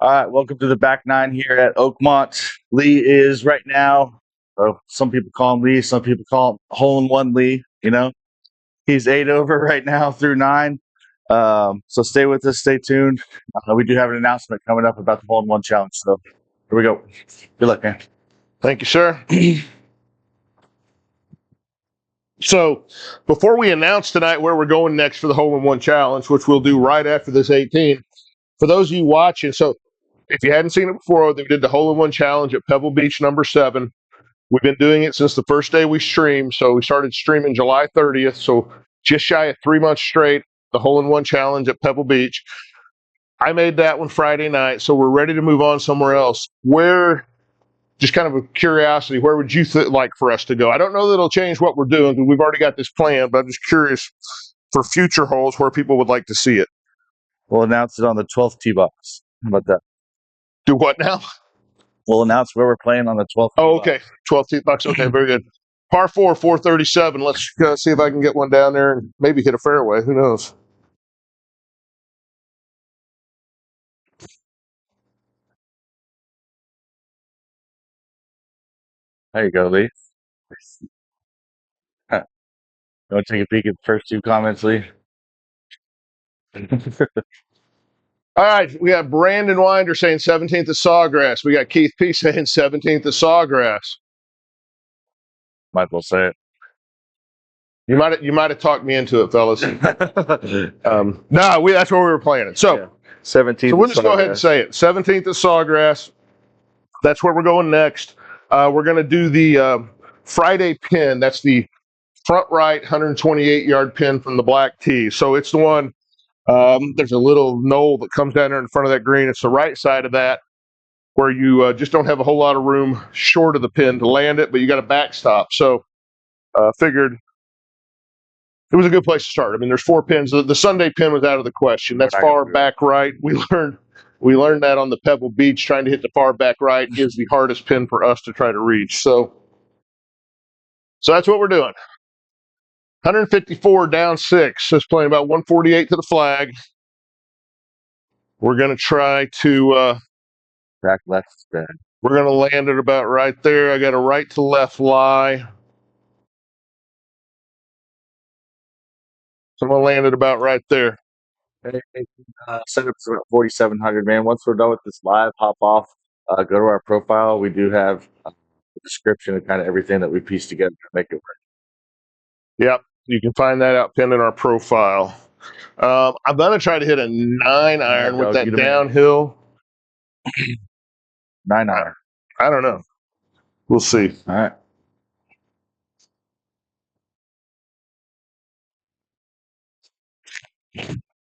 All right, welcome to the back nine here at Oakmont. Lee is right now, some people call him Lee, some people call him hole in one Lee. He's 8 over right now through 9. So stay with us, stay tuned. We do have an announcement coming up about the hole in one challenge. So here we go. Good luck, man. Thank you, sir. So before we announce tonight where we're going next for the hole in one challenge, which we'll do right after this 18, for those of you watching, so if you hadn't seen it before, they did the hole in one challenge at Pebble Beach number 7. We've been doing it since the first day we streamed. So we started streaming July 30th. So just shy of 3 months straight, the hole in one challenge at Pebble Beach. I made that one Friday night. So we're ready to move on somewhere else. Just kind of a curiosity, where would you like for us to go? I don't know that it'll change what we're doing because we've already got this plan, but I'm just curious for future holes where people would like to see it. We'll announce it on the 12th tee box. How about that? Do what now? We'll announce where we're playing on the 12th. Oh, okay. 12th tee box. Okay, very good. Par 4, 437. Let's see if I can get one down there and maybe hit a fairway. Who knows? There you go, Lee. You want to take a peek at the first 2 comments, Lee? All right, we got Brandon Winder saying 17th of Sawgrass. We got Keith P saying 17th of Sawgrass. Might as well say it. You might have talked me into it, fellas. No, that's where we were playing it. So, 17th. So we'll just go ahead and say it. 17th of Sawgrass. That's where we're going next. We're going to do the Friday pin. That's the front right 128-yard pin from the black tee. So it's the one. There's a little knoll that comes down there in front of that green. It's the right side of that where you just don't have a whole lot of room short of the pin to land it, but you got a backstop. So figured it was a good place to start. I mean, there's 4 pins. The Sunday pin was out of the question. That's far back right. We learned that on the Pebble Beach. Trying to hit the far back right is the hardest pin for us to try to reach. So that's what we're doing. 154 down 6. So it's playing about 148 to the flag. We're going to try to back left spin. We're going to land it about right there. I got a right to left lie. So I'm going to land it about right there. Setup's about 4,700, man. Once we're done with this live, hop off, go to our profile. We do have a description of kind of everything that we pieced together to make it work. Yep, you can find that out pinned in our profile. I'm going to try to hit a 9-iron with that downhill. 9-iron. I don't know. We'll see. All right.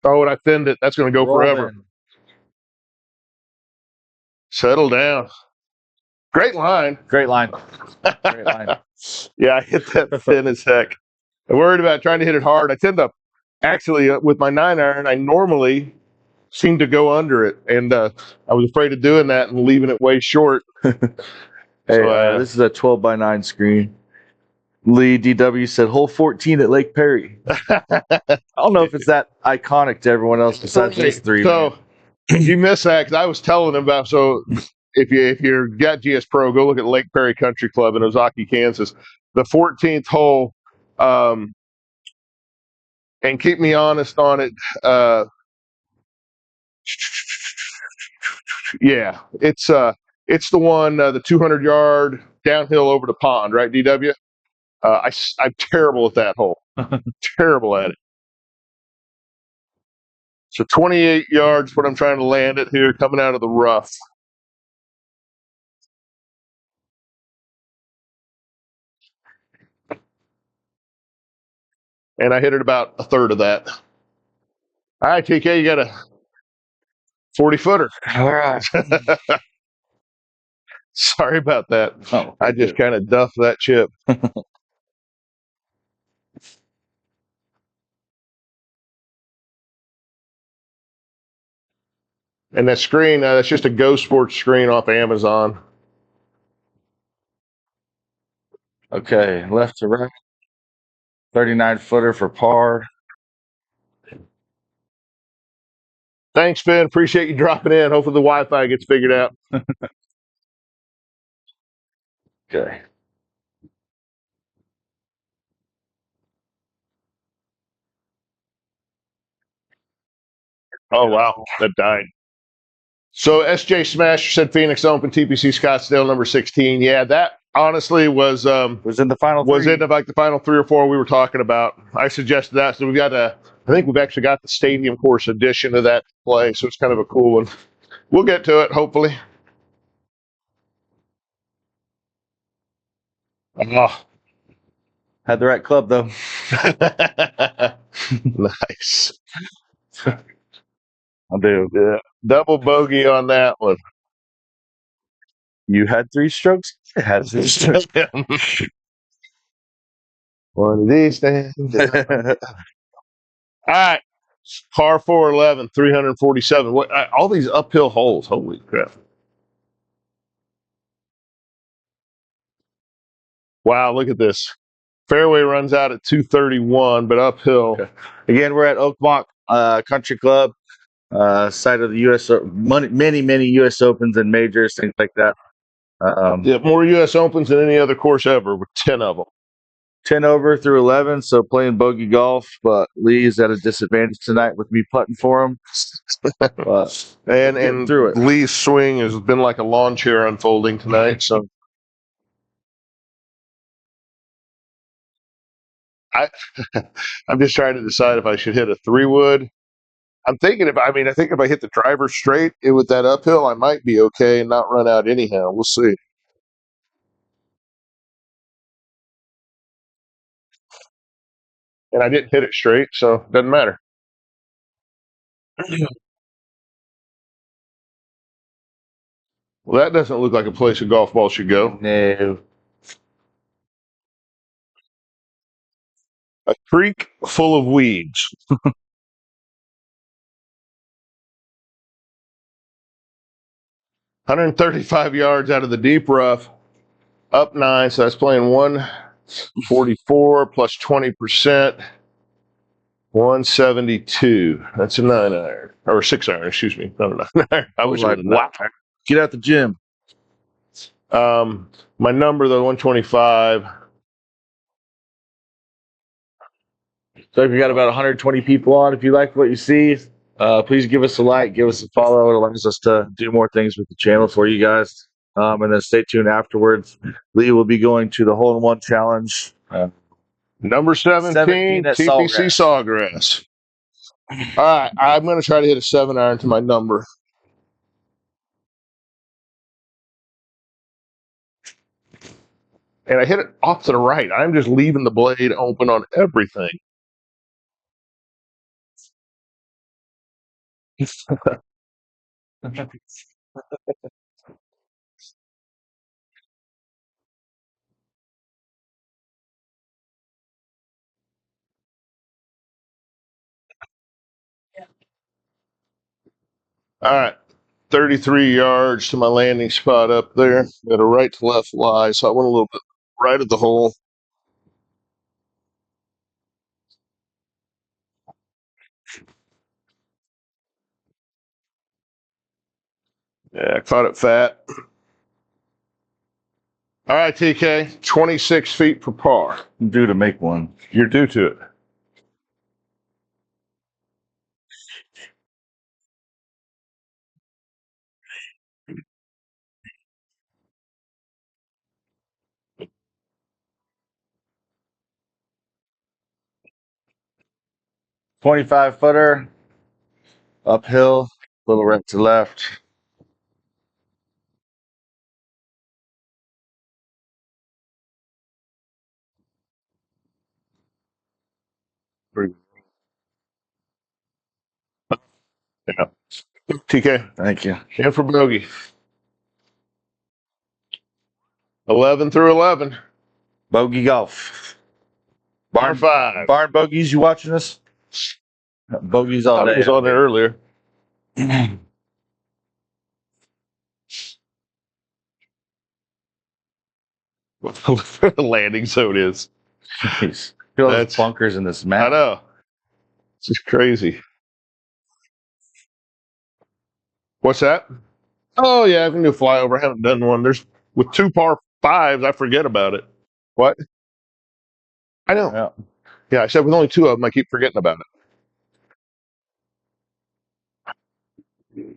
Oh, and I thinned it. That's going to go forever. Settle down. Great line. Great line. Great line. Yeah, I hit that thin as heck. I'm worried about trying to hit it hard. I tend to, actually, with my 9-iron, I normally seem to go under it. And I was afraid of doing that and leaving it way short. Hey, this is a 12x9 screen. Lee DW said hole 14 at Lake Perry. I don't know if it's that iconic to everyone else besides these 3. So you missed that because I was telling him about. So if you're got GS Pro, go look at Lake Perry Country Club in Oakie, Kansas. The 14th hole, and keep me honest on it. Yeah, it's the one, the 200-yard downhill over the pond, right, DW? I'm terrible at that hole. Terrible at it. So 28 yards, what I'm trying to land it here, coming out of the rough. And I hit it about a third of that. All right, TK, you got a 40-footer. All right. Sorry about that. Oh, I just kind of duffed that chip. And that screen, that's just a Go Sports screen off Amazon. Okay, left to right. 39-footer for par. Thanks, Finn. Appreciate you dropping in. Hopefully the Wi-Fi gets figured out. Okay. Oh, wow. That died. So SJ Smash said Phoenix Open TPC Scottsdale number 16. Yeah, that honestly was Was in the final was three. in like the final 3 or 4 we were talking about. I suggested that. So I think we've actually got the stadium course edition of that to play. So it's kind of a cool one. We'll get to it, hopefully. Oh. Had the right club though. Nice. I do. Yeah. Double bogey on that one. You had 3 strokes? I had 3 strokes. One of these things. All right. Par 411, 347. All these uphill holes. Holy crap. Wow, look at this. Fairway runs out at 231, but uphill. Okay. Again, we're at Oakmont Country Club, site of the U.S. Many U.S. Opens and majors, things like that. Yeah, more U.S. Opens than any other course ever, with 10 of them. 10 over through 11, so playing bogey golf, but Lee's at a disadvantage tonight with me putting for him. And through it. Lee's swing has been like a lawn chair unfolding tonight, so I'm just trying to decide if I should hit a 3-wood. I think if I hit the driver straight with that uphill, I might be okay and not run out anyhow. We'll see. And I didn't hit it straight, so it doesn't matter. Well, that doesn't look like a place a golf ball should go. No. A creek full of weeds. 135 yards out of the deep rough, up 9, so that's playing 144 plus 20%, 172. That's a 9-iron or 6-iron, excuse me, not a 9-iron. I wish it was a 9-iron. Get out the gym. My number though, 125. So if you got about 120 people on, if you like what you see, please give us a like, give us a follow. It allows us to do more things with the channel for you guys. And then stay tuned afterwards. Lee will be going to the hole-in-one challenge. Number 17 at TPC Sawgrass. All right, I'm going to try to hit a 7-iron to my number. And I hit it off to the right. I'm just leaving the blade open on everything. All right, 33 yards to my landing spot up there. Got a right to left lie, so I went a little bit right of the hole. Yeah, I caught it fat. All right, TK, 26 feet for par. Due to make one. You're due to it. $25 footer, uphill, little right to left. Yeah. TK, Thank you. in for bogey. 11 through 11. Bogey golf. Par 5. Barn bogeys, you watching this? Bogeys all day. I was on there earlier. The landing zone is. Jeez. Feel those bunkers in this map. I know. It's just crazy. What's that? Oh yeah, I can do a flyover. I haven't done one. There's with 2 par 5s, I forget about it. What? I know. Yeah. Yeah, I said with only 2 of them, I keep forgetting about it.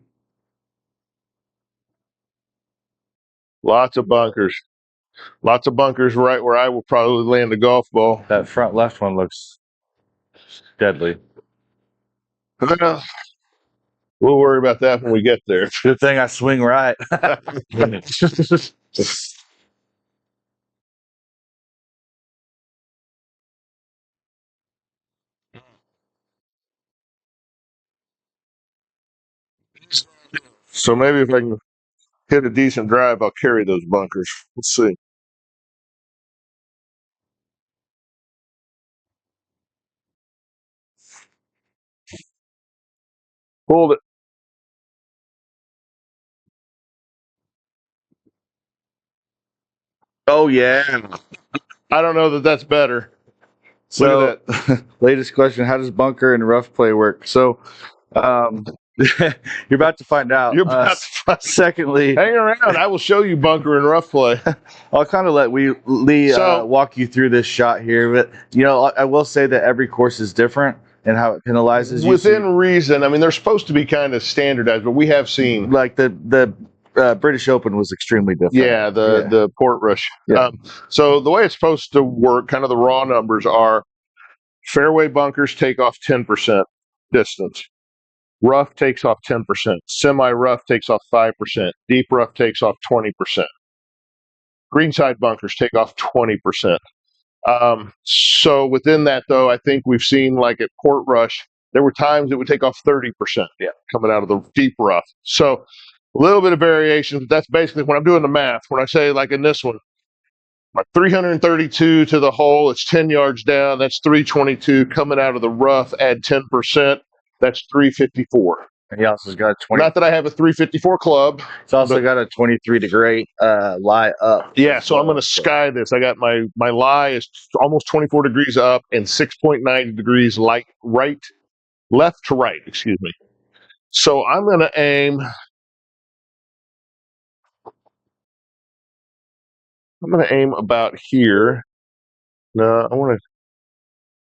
Lots of bunkers. Lots of bunkers right where I will probably land a golf ball. That front left one looks deadly. Well, we'll worry about that when we get there. Good thing I swing right. So maybe if I can hit a decent drive, I'll carry those bunkers. Let's see. Pulled it. Oh yeah. I don't know that that's better. So, Look at that. latest question: how does bunker and rough play work? So, you're about to find out. You're about to find. Secondly, Hang around. I will show you bunker and rough play. I'll kind of let Lee So- walk you through this shot here, but I will say that every course is different and how it penalizes you. Within reason. I mean, they're supposed to be kind of standardized, but we have seen. Like the British Open was extremely different. Yeah, the port rush. Yeah. So the way it's supposed to work, kind of the raw numbers are fairway bunkers take off 10% distance. Rough takes off 10%. Semi-rough takes off 5%. Deep rough takes off 20%. Greenside bunkers take off 20%. So within that, though, I think we've seen like at Port Rush, there were times it would take off 30% coming out of the deep rough. So a little bit of variation, but that's basically when I'm doing the math. When I say like in this one, like 332 to the hole, it's 10 yards down. That's 322 coming out of the rough. Add 10%, that's 354. And he also got a 20. Not that I have a 354 club. It's also got a 23-degree lie up. Yeah, so I'm going to sky this. I got my lie is almost 24 degrees up and 6.9 degrees left to right, excuse me. So I'm going to aim. I'm going to aim about here. No, I want to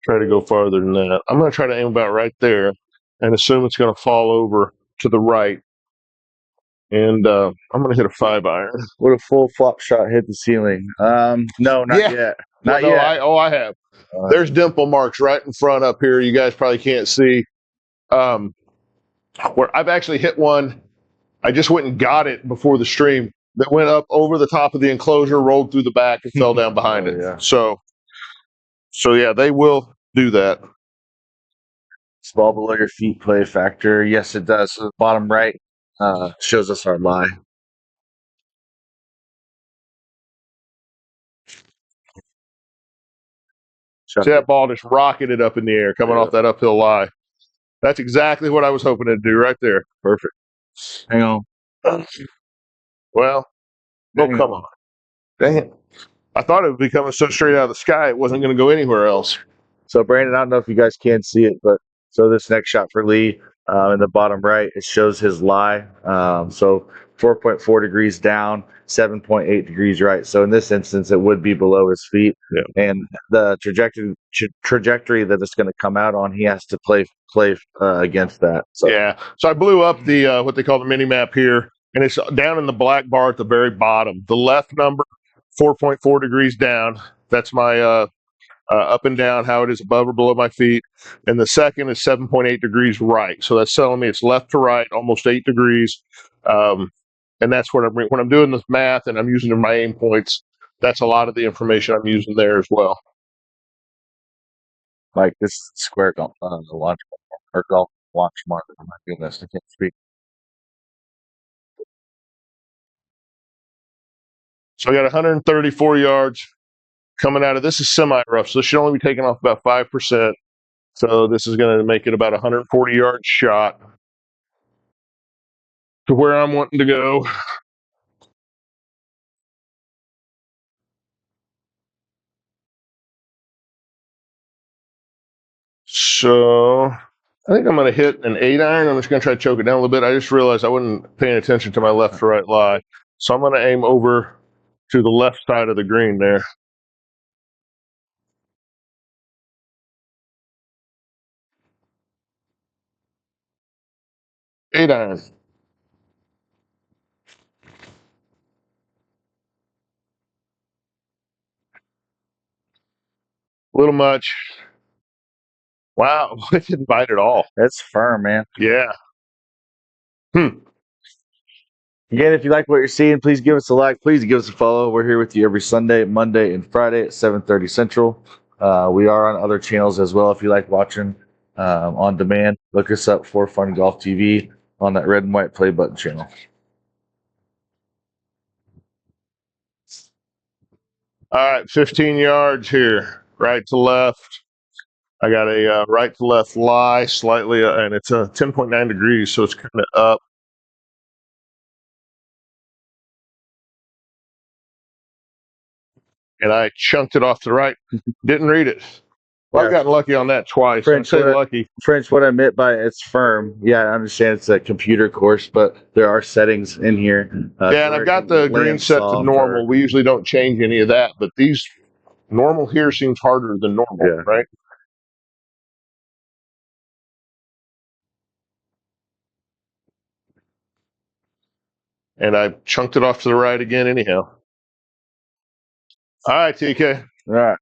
try to go farther than that. I'm going to try to aim about right there and assume it's going to fall over to the right. And I'm going to hit a 5-iron. Would a full flop shot hit the ceiling? No, not yet. Not yet. I have. There's dimple marks right in front up here. You guys probably can't see. Where I've actually hit one. I just went and got it before the stream that went up over the top of the enclosure, rolled through the back, and fell down behind it. Yeah. So yeah, they will do that. Ball below your feet play factor. Yes, it does. So the bottom right shows us our lie. See that ball just rocketed up in the air, coming off that uphill lie. That's exactly what I was hoping to do right there. Perfect. Hang on. Well, come on. Dang it. I thought it would be coming so straight out of the sky, it wasn't going to go anywhere else. So, Brandon, I don't know if you guys can see it, but so this next shot for Lee in the bottom right, it shows his lie. So 4.4 degrees down, 7.8 degrees right. So in this instance, it would be below his feet. Yeah. And the trajectory that it's going to come out on, he has to play against that. So. Yeah. So I blew up the what they call the mini map here, and it's down in the black bar at the very bottom. The left number, 4.4 degrees down. That's my up and down, how it is above or below my feet. And the second is 7.8 degrees right. So that's telling me it's left to right, almost 8 degrees. And that's what when I'm doing this math and I'm using my aim points, that's a lot of the information I'm using there as well. Like this is square golf, the launch or golf launch marker. Oh my goodness, I can't speak. So I got 134 yards coming out of this is semi-rough, so this should only be taking off about 5%. So this is going to make it about 140 yard shot to where I'm wanting to go. So I think I'm going to hit an 8-iron. I'm just going to try to choke it down a little bit. I just realized I wasn't paying attention to my left to right lie. So I'm going to aim over to the left side of the green there. Eight iron. A little much. Wow, it didn't bite at all. That's firm, man. Yeah. Again, if you like what you're seeing, please give us a like. Please give us a follow. We're here with you every Sunday, Monday, and Friday at 7:30 Central. We are on other channels as well. If you like watching on demand, look us up for Fun Golf TV on that red and white play button channel. All right, 15 yards here, right to left. I got a right to left lie slightly, and it's a 10.9 degrees, so it's kind of up. And I chunked it off to the right. Didn't read it. Well, I've gotten lucky on that twice. French, I say lucky. French, what I meant by it's firm. Yeah, I understand it's a computer course, but there are settings in here. Yeah, and I've got the green set to normal. We usually don't change any of that, but these normal here seems harder than normal, right? And I chunked it off to the right again anyhow. All right, TK. All right.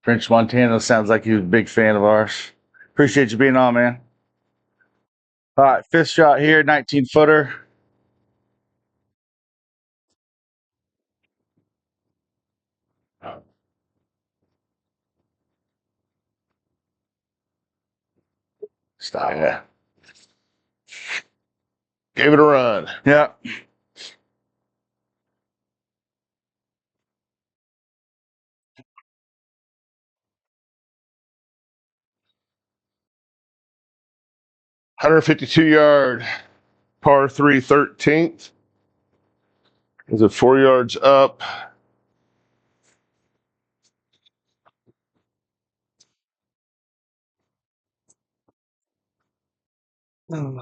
French Montana sounds like you're a big fan of ours. Appreciate you being on, man. All right, fifth shot here, 19-footer. Stop. Yeah. Gave it a run. Yeah. $152-yard par 3 13th. Is it 4 yards up? I'm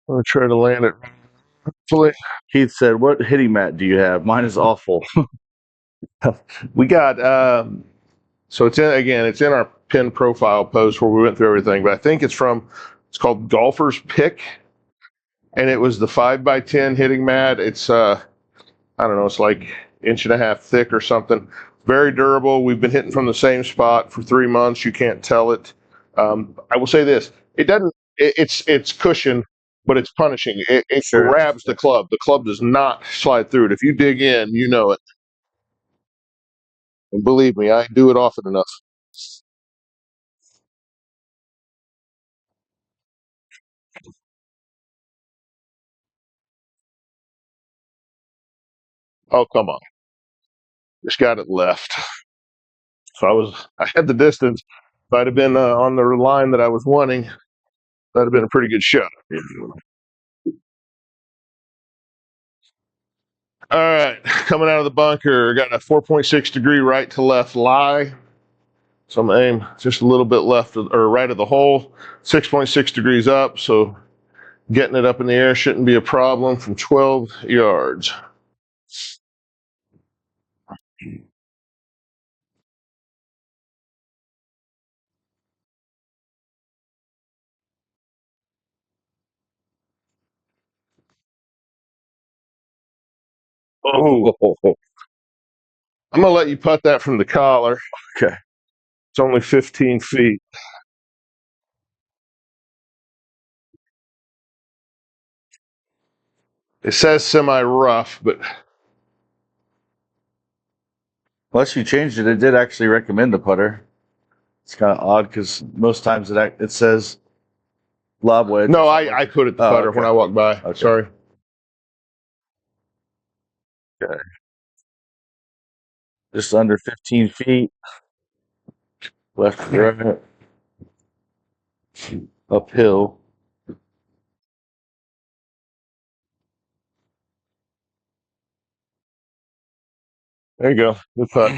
gonna try to land it. Hopefully. Keith said, "What hitting mat do you have? Mine is awful." We got so it's in our pin profile post where we went through everything, but I think it's called Golfer's Pick, and it was the 5x10 hitting mat. It's I don't know, it's like 1.5 inches thick or something. Very durable. We've been hitting from the same spot for 3 months. You can't tell it. I will say this: it doesn't. It's cushion, but it's punishing. It grabs the club. The club does not slide through it. If you dig in, you know it. And believe me, I do it often enough. Oh, come on. Just got it left. So I had the distance. If I'd have been on the line that I was wanting, that'd have been a pretty good shot. All right, coming out of the bunker, got a 4.6 degree right to left lie. So I'm gonna aim just a little bit left or right of the hole, 6.6 degrees up. So getting it up in the air shouldn't be a problem from 12 yards. Oh, I'm gonna let you putt that from the collar. Okay. It's only 15 feet. It says semi-rough, but Unless you changed it, it did actually recommend the putter. It's kind of odd because most times it says lob wedge? No, I put it the putter okay. when I walked by. Okay. Sorry. Okay. Just under 15 feet. Left to right. Uphill. There you go. Good putt.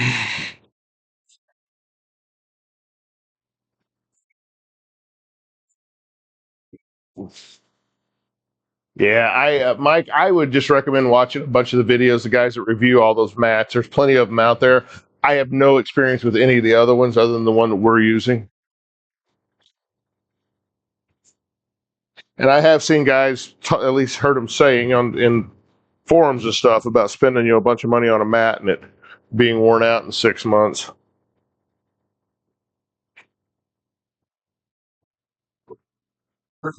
Yeah, Mike, I would just recommend watching a bunch of the videos, the guys that review all those mats. There's plenty of them out there. I have no experience with any of the other ones other than the one that we're using. And I have seen guys, at least heard them saying in forums and stuff about spending a bunch of money on a mat and it being worn out in 6 months. All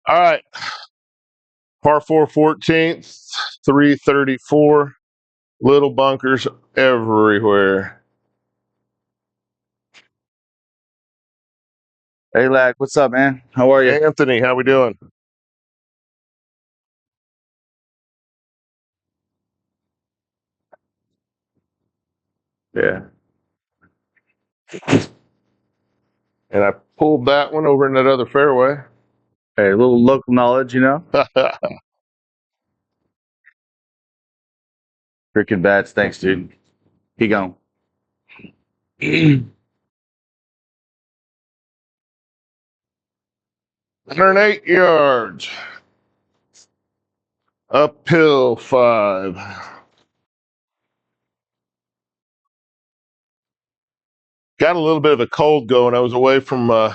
right. Par 4 14th, 334. Little bunkers everywhere. Hey, Lack, what's up, man? How are you? Anthony, how we doing? Yeah. And I pulled that one over in that other fairway. Hey, a little local knowledge, you know? Freaking bats. Thanks, dude. He gone. 108 yards. Uphill 5. Got a little bit of a cold going. I was away from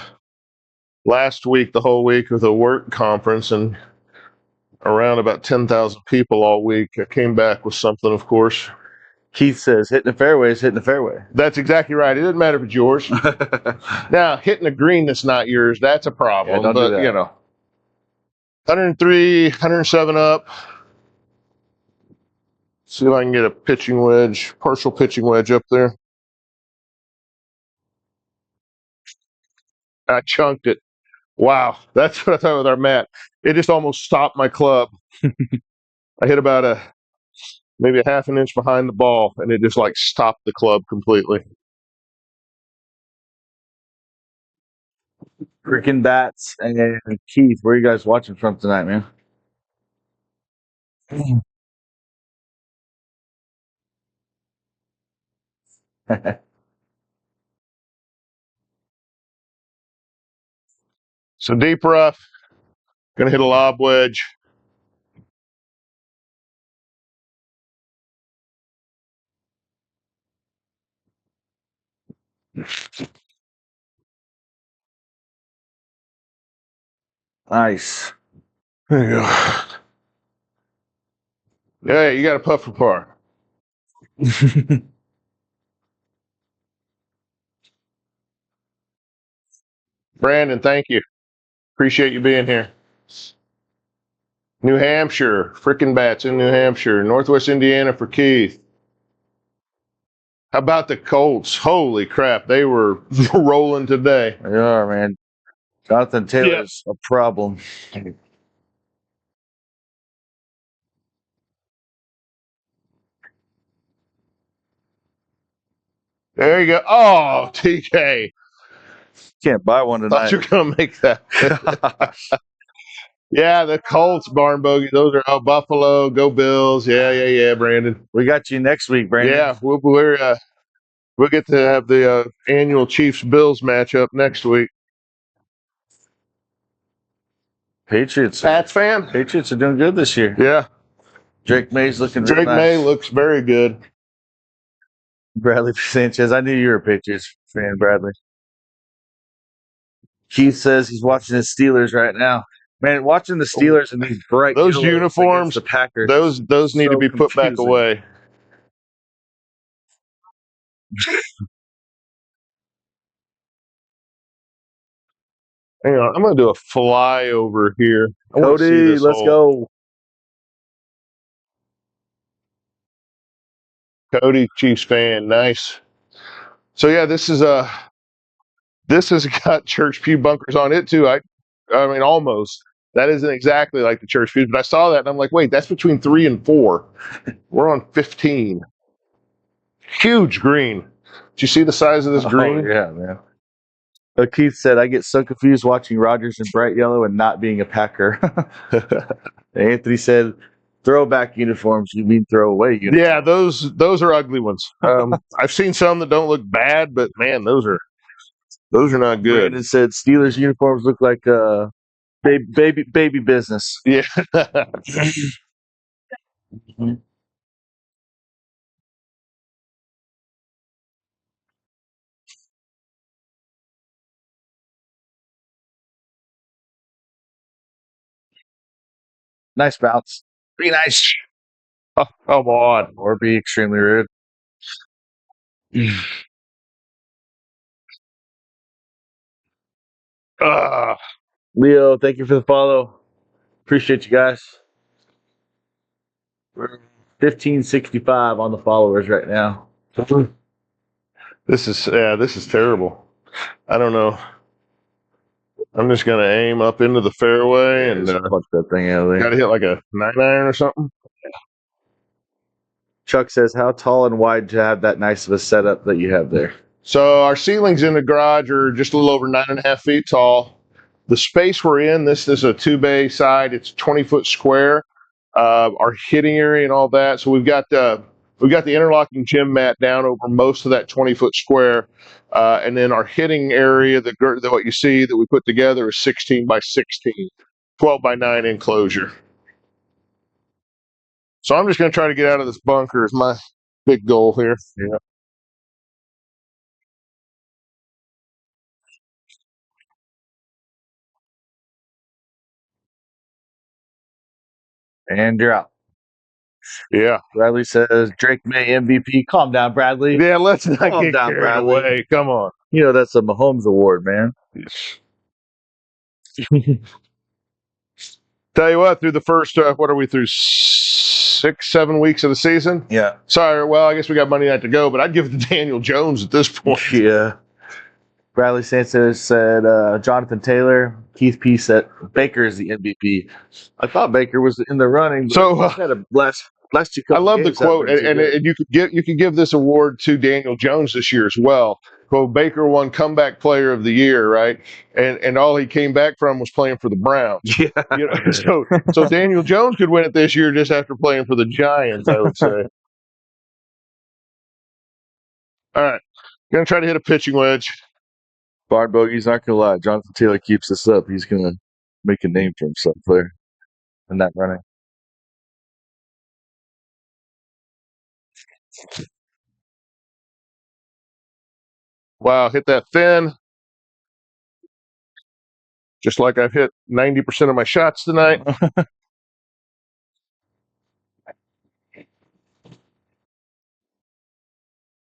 last week, the whole week, with a work conference and around about 10,000 people all week. I came back with something, of course. Keith says hitting the fairway is hitting the fairway. That's exactly right. It doesn't matter if it's yours. Now, hitting a green that's not yours, that's a problem. Yeah, don't but, do that. 103, 107 up. See if I can get a pitching wedge, partial pitching wedge up there. I chunked it. Wow, that's what I thought with our mat. It just almost stopped my club. I hit about maybe a half an inch behind the ball, and it just like stopped the club completely. Freaking bats. And Keith, where are you guys watching from tonight, man? So deep rough, gonna hit a lob wedge. Nice. There you go. Yeah, you got a putt for par. Brandon, thank you. Appreciate you being here. New Hampshire, frickin' bats in New Hampshire. Northwest Indiana for Keith. How about the Colts? Holy crap, they were rolling today. They are, man. Jonathan Taylor's a problem. There you go. Oh, TK. Can't buy one Thought tonight. you were going to make that. Yeah, the Colts, barn bogey. Those are Buffalo. Go Bills. Yeah, Brandon. We got you next week, Brandon. Yeah, we'll get to have the annual Chiefs-Bills matchup next week. Patriots. Pats fan? Patriots are doing good this year. Yeah. Drake May's looking real Drake nice. May looks very good. Bradley Sanchez. I knew you were a Patriots fan, Bradley. Keith says he's watching the Steelers right now. Man, watching the Steelers in these bright Those yellows uniforms, against the Packers. those need to so be put back confusing. away. Hang on, I'm going to do a flyover here. I want to see Cody, this let's hole. go. Cody, Chiefs fan, nice. So yeah, this is This has got church pew bunkers on it too. I mean, almost. That isn't exactly like the church pews, but I saw that and I'm like, wait, that's between 3 and 4. We're on 15. Huge green. Did you see the size of this green? Oh, yeah, man. Keith said, I get so confused watching Rogers in bright yellow and not being a Packer. Anthony said, throwback uniforms, you mean throwaway uniforms? Yeah, those are ugly ones. I've seen some that don't look bad, but man, those are not good. Brandon said Steelers uniforms look like baby business. Yeah. Nice bounce. Be nice. Oh, come on. Or be extremely rude. Leo, thank you for the follow. Appreciate you guys. We're 1565 on the followers right now. This is terrible. I don't know. I'm just gonna aim up into the fairway and punch that thing out of there. gotta hit like a 9-iron or something. Chuck says, how tall and wide to have that nice of a setup that you have there? So our ceilings in the garage are just a little over 9.5 feet tall. The space we're in, this is a 2-bay side. It's 20-foot square. Our hitting area and all that. So we've got the interlocking gym mat down over most of that 20-foot square, and then our hitting area, what you see that we put together is 16 by 16, 12 by 9 enclosure. So I'm just going to try to get out of this bunker is my big goal here. Yeah. And you're out. Yeah. Bradley says, Drake May MVP. Calm down, Bradley. Yeah, let's not Calm get down, carried Bradley. away. Come on. You know, that's a Mahomes award, man. Tell you what, through the first, what are we through, 6-7 weeks of the season? Yeah. Sorry, well, I guess we got Monday night to go, but I'd give it to Daniel Jones at this point. Yeah. Bradley Sanchez said, Jonathan Taylor. Keith P said, Baker is the MVP. I thought Baker was in the running. So had a last two I love the quote, and you could give this award to Daniel Jones this year as well. Quote, Baker won comeback player of the year, right? And all he came back from was playing for the Browns. Yeah. You know, so Daniel Jones could win it this year just after playing for the Giants, I would say. All right. Gonna try to hit a pitching wedge. Barn bogeys aren't gonna lie. Jonathan Taylor keeps this up. He's gonna make a name for himself there in that running. Wow, hit that thin. Just like I've hit 90% of my shots tonight.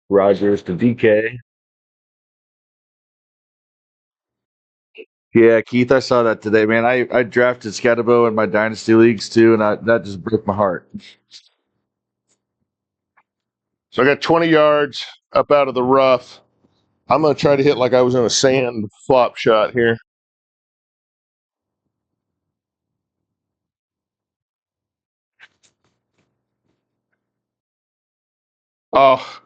Rogers to DK. Yeah, Keith, I saw that today, man. I drafted Scatabo in my dynasty leagues too, and that just broke my heart. So I got 20 yards up out of the rough. I'm going to try to hit like I was in a sand flop shot here. Oh,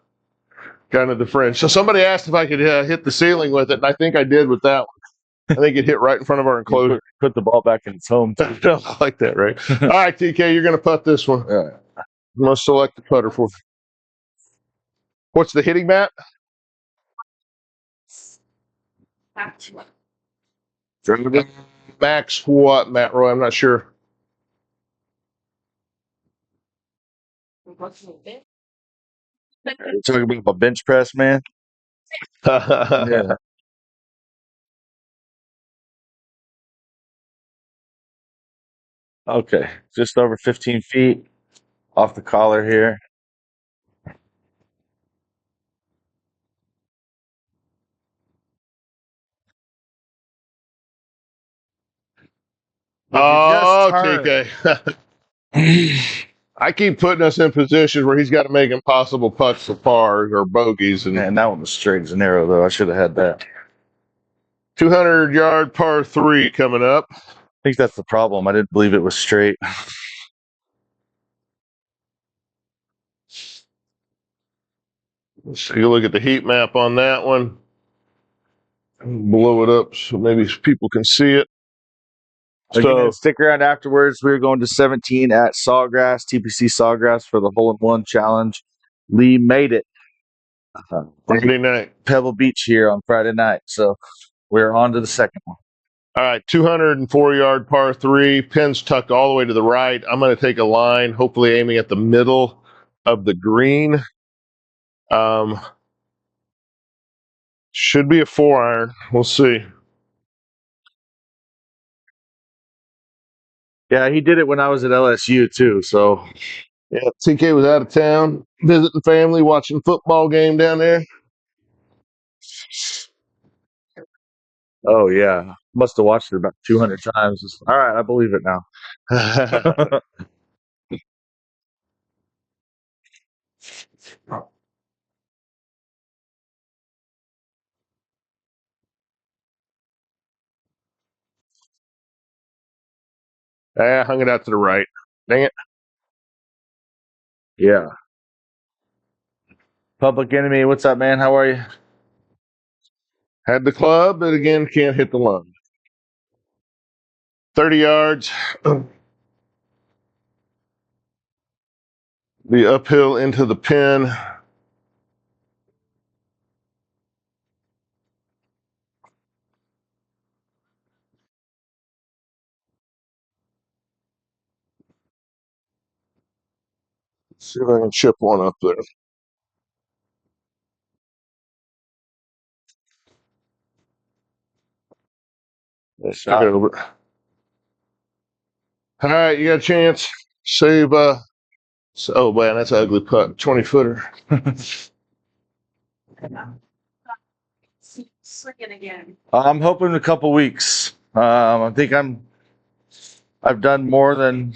kind of the fringe. So somebody asked if I could hit the ceiling with it, and I think I did with that one. I think it hit right in front of our enclosure. Put the ball back in its home. I like that, right? All right, TK, you're going to putt this one. Yeah. I'm going to select the putter for. What's the hitting mat? Max what, Matt Roy? I'm not sure. You're talking about my bench press, man? Yeah. Okay, just over 15 feet off the collar here. Oh, TK. I keep putting us in positions where he's got to make impossible putts for pars or bogeys. And Man, that one was straight as an arrow, though. I should have had that. 200-yard par 3 coming up. I think that's the problem. I didn't believe it was straight. Let's take a look at the heat map on that one. Blow it up so maybe people can see it. Again, stick around afterwards. We're going to 17 at Sawgrass, TPC Sawgrass for the hole-in-one challenge. Lee made it. Friday night. Pebble Beach here on Friday night. So we're on to the second one. All right, 204-yard par 3. Pin's tucked all the way to the right. I'm going to take a line, hopefully aiming at the middle of the green. Should be a 4-iron. We'll see. Yeah, he did it when I was at LSU too. So yeah, TK was out of town visiting family, watching football game down there. Oh yeah, must have watched it about 200 times. All right, I believe it now. I hung it out to the right. Dang it. Yeah. Public Enemy, what's up, man? How are you? Had the club, but again, can't hit the line. 30 yards. The uphill into the pin. Let's see if I can chip one up there. Nice Took it over. All right, you got a chance. Save. Oh man, that's an ugly putt. 20-footer. Slicking again. I'm hoping a couple weeks. I think I've done more than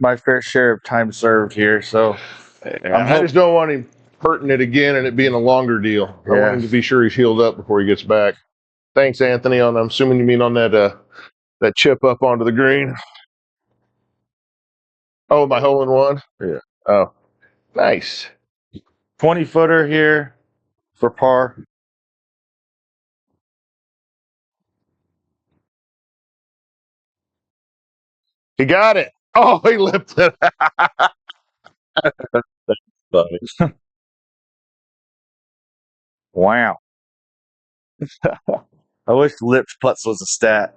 my fair share of time served here. So I just don't want him hurting it again and it being a longer deal. I want him to be sure he's healed up before he gets back. Thanks, Anthony. I'm assuming you mean on that chip up onto the green. Oh, my hole in one? Yeah. Oh, nice. 20-footer here for par. He got it. Oh, he lifted it. Wow. I wish lips putts was a stat.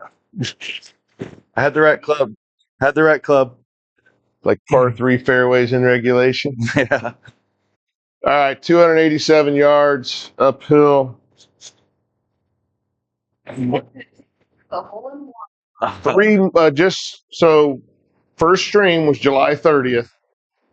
I had the right club. Like par 3 fairways in regulation. Yeah. All right, 287 yards uphill. The hole in one. 3 just so first stream was July 30th.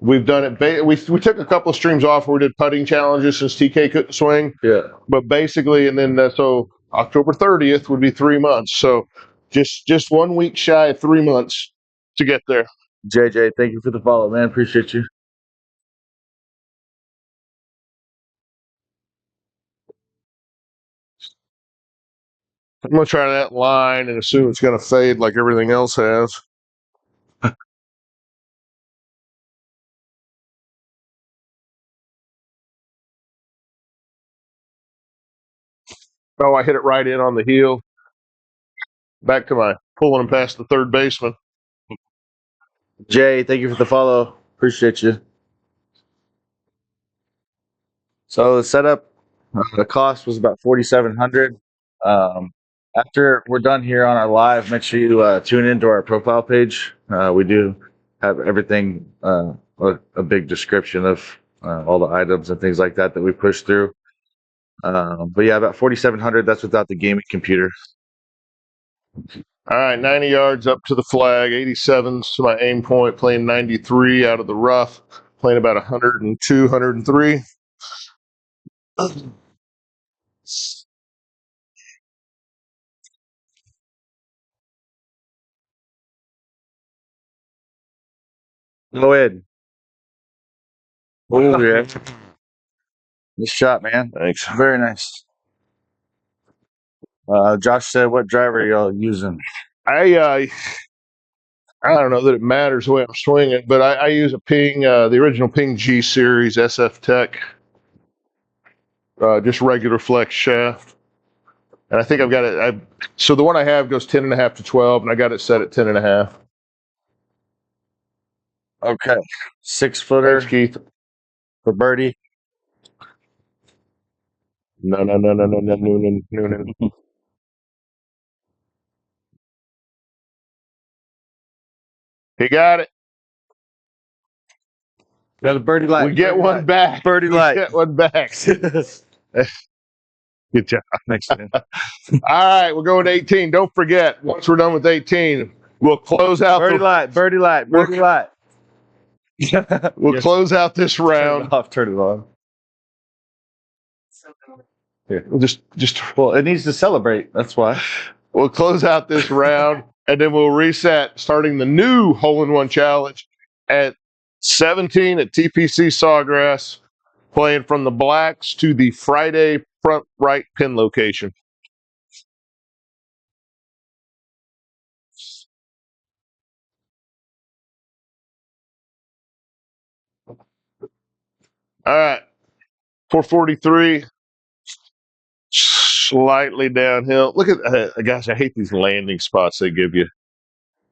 We've done it. We took a couple of streams off where we did putting challenges since TK couldn't swing. Yeah. But basically, and then so October 30th would be 3 months. So just 1 week shy of 3 months to get there. JJ, thank you for the follow, man. Appreciate you. I'm gonna try that line and assume it's gonna fade like everything else has. Oh, I hit it right in on the heel. Back to my pulling him past the third baseman. Jay, thank you for the follow. Appreciate you. So the setup, the cost was about $4,700. After we're done here on our live, make sure you tune into our profile page. We do have everything, a big description of all the items and things like that we push through. But yeah, about $4,700. That's without the gaming computer. All right, 90 yards up to the flag, 87's to my aim point, playing 93 out of the rough, playing about 102, 103. Go ahead. Oh, yeah. Nice shot, man. Thanks. Very nice. Josh said, "What driver y'all using?" I don't know that it matters the way I'm swinging, but I use a Ping, the original Ping G series SF Tech, just regular flex shaft. And I think I've got it. So the one I have goes 10.5 to 12, and I got it set at 10.5. Okay, 6-footer Thanks, Keith. for birdie. No. He got it. Got a birdie light. We get birdie one light. back. Birdie We light. get one back. Good job. Thanks, man. All right, we're going to 18. Don't forget, once we're done with 18, we'll close out Birdie light. Birdie light. Birdie light. We'll Yes. close out this Turn round. it off. Turn it on. We'll just Well, it needs to celebrate. That's why. we'll close out this round, and then we'll reset, starting the new hole-in-one challenge at 17 at TPC Sawgrass, playing from the blacks to the Friday front right pin location. All right, 443, slightly downhill. Look at gosh, I hate these landing spots they give you.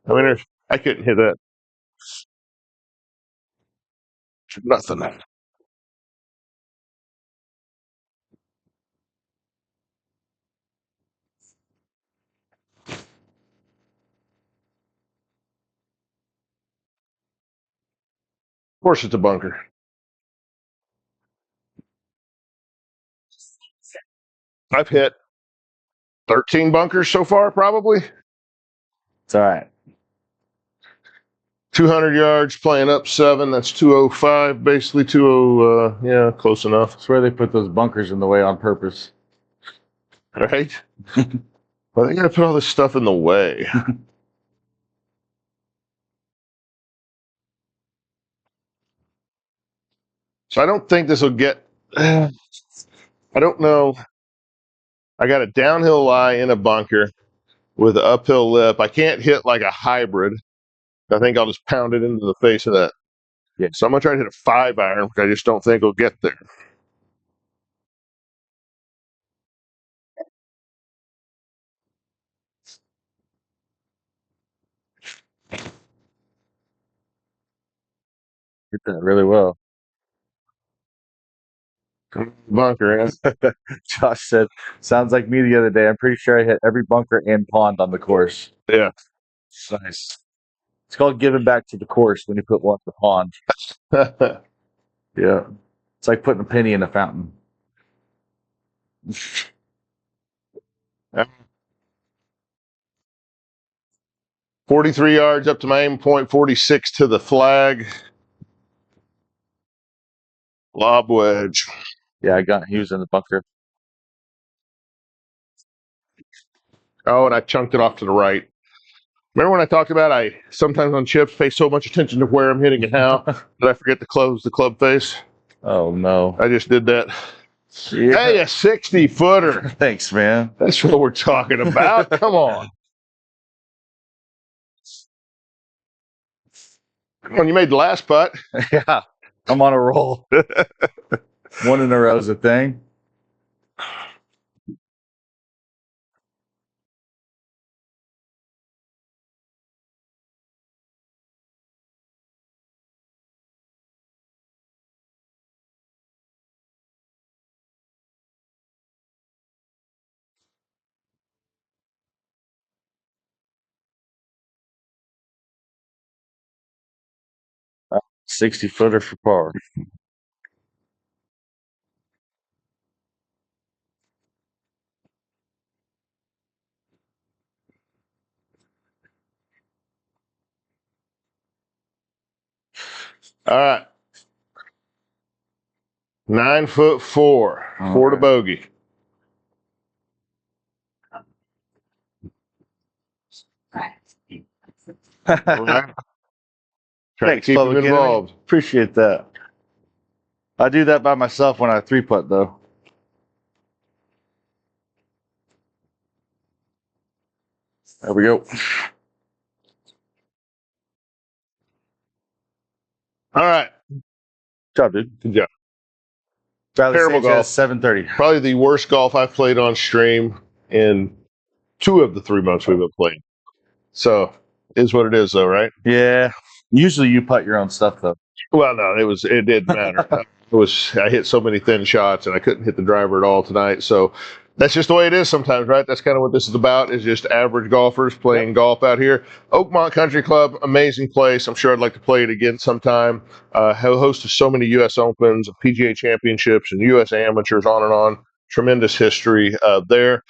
I mean, I couldn't hit that. Nothing. Of course, it's a bunker. I've hit 13 bunkers so far, probably. It's all right. 200 yards, playing up 7. That's 205, basically 20. Yeah, close enough. That's where they put those bunkers in the way on purpose. Right? Well, they got to put all this stuff in the way. So I don't think this will get. I don't know. I got a downhill lie in a bunker with an uphill lip. I can't hit like a hybrid. I think I'll just pound it into the face of that. Yeah. So I'm going to try to hit a 5-iron, which I just don't think will get there. Hit that really well. Bunker, eh? Josh said, "Sounds like me the other day. I'm pretty sure I hit every bunker and pond on the course." Yeah. Nice. It's called giving back to the course when you put one in the pond. Yeah. It's like putting a penny in a fountain. 43 yards up to my aim point, 46 to the flag. Lob wedge. Yeah, he was in the bunker. Oh, and I chunked it off to the right. Remember when I talked about I sometimes on chips pay so much attention to where I'm hitting and how that I forget to close the club face? Oh, no. I just did that. Yeah. Hey, a 60-footer. Thanks, man. That's what we're talking about. Come on. Come on, you made the last putt. Yeah. I'm on a roll. One in a row is a thing. Uh, 60-footer for par. All right. 9'4", 4 to bogey. All right. Trying Thanks, to keep Public them Enemy. involved. Appreciate that. I do that by myself when I 3-putt, though. There we go. All right. Good job, dude. Good job. Riley Terrible Sanchez, golf. 730. Probably the worst golf I've played on stream in 2 of the 3 months we've been playing. So, is what it is, though, right? Yeah. Usually you putt your own stuff, though. Well, no, it didn't matter. I hit so many thin shots, and I couldn't hit the driver at all tonight. So that's just the way it is sometimes, right? That's kind of what this is about, is just average golfers playing golf out here. Oakmont Country Club, amazing place. I'm sure I'd like to play it again sometime. Host of so many U.S. Opens, PGA Championships, and U.S. Amateurs, on and on. Tremendous history there.